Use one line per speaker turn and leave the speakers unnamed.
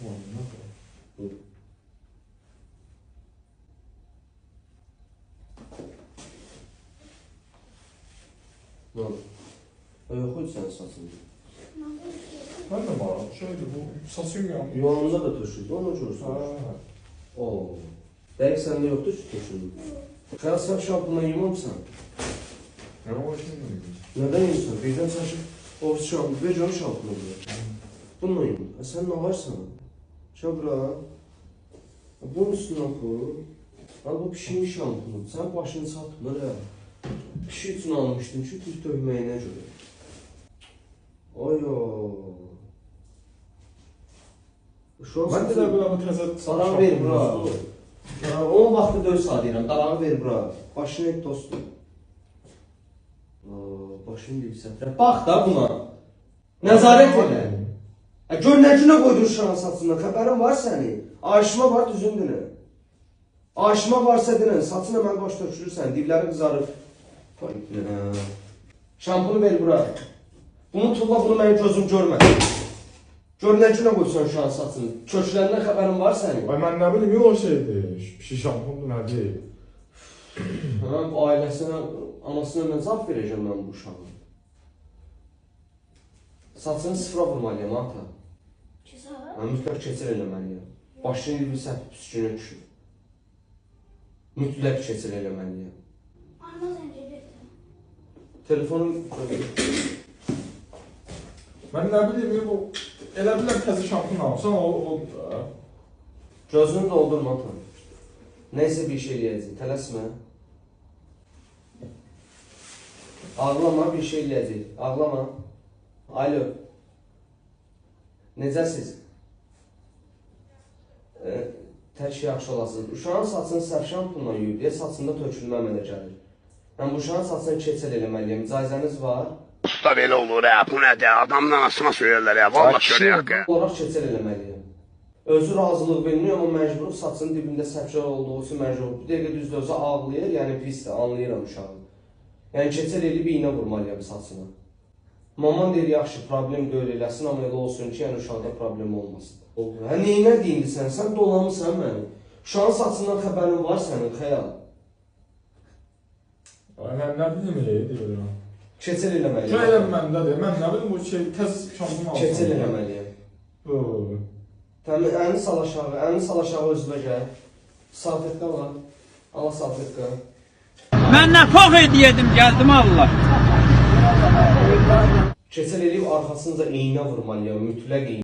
Ne oldu? Yox sən saçını.
Ben de maraq şeydi bu saçım yandı.
Yuvanında da töşüldü, onu görürsən. Oo. Dəqiq səndə yoxdur ki, töşüldü. Xəyal sən şampunla yumamsan.
Ne var şimdi?
Nədən yumsan? Birdən sən ofis şampunu, ver canı şampunu ver. Bununla yum. Sən nə varsan? Çabra. Bunun üstündən koy. Bu pişirmiş şampunu. Sən başını satma, nə? Pişi üçün almışdın ki, tüz tökməyinə görə. Oyo.
Ben de böyle bu təzə
Darağı ver bura. Onun vaxtı 4 saat deyirəm. Darağı ver bura. Başını et dostum. Başını yüksəltdirəm. Bax da buna. Nəzarət elə. Gör nə günə qoydun uşağın saçından. Xəbərin var sənin. Aşıma var düzün dinə. Aşıma varsa dinə. Saçına mən baş tökülürsən. Dibləri qızarır. Şampunu ver bura. Bunu tulla, bunu mənim gözüm görmədi. Gör nə günə qoysan uşağın saçını. Köşlərindən xəbərin var sənin.
Ay ben ne bileyim o şeydi. Pişi şampundu ne değil.
Bu ailəsinə, anasına nə cavab verəcəm mən bu uşağın? Saçını sıfıra vurmalıyam, ata. Mən mütləq keçir eləməliyəm. Başını bir səpib püskünə düşür. Mütləq keçir eləməliyəm. Telefonum...
Ben ne bileyim bu elə bilən təzə şampun alsan o
Gözünü doldurma, ata. Neyse bir şey eləyəcək, tələsmə. Ağlama, bir şey eləyəcək, ağlama. Alo. Necəsiz? Tək yaxşı olasınız. Uşağın saçını səhv şampunla yuyub deyə saçında tökülmə əmələ gəlir. Mən bu uşağın saçını keçəl eləməliyəm. İcazəniz var?
Usta belə olur ya, bu nədir? Adamın anasına söylərlər ya, valla görəyək ya.
Olaraq keçəl eləməliyəm. Özü razılıq vermiyor, amma məcbur saçının dibində səpşər olduğu üçün məcbur. Bir dəqiqə düzdür, özü ağlayır, yəni pisdir, anlayıram uşağı. Yəni keçəl eləyib iynə vurmalıyam saçına. Maman deyir, yaxşı, problem deyil eləsin, amma elə olsun ki, yəni uşaqda problem olmasın. Neynə deyindi sən dolamısan məni? Uşağın saçından xəbərin var sənin, xəyal.
Mən nə bileyim deyirəm.
Keçəl eləməliyəm.
Şöyle elədim məndədir. Mən nə bilim bu şey təz şampun alsam.
Keçəl eləməliyəm. Əlini sal aşağı özünə gəl. Salfetka var. Ala salfetka.
Mən nə çox edim gəldim Allah.
Keçəl eləyib arxasınca iynə vurmalıyam, mütləq iynə.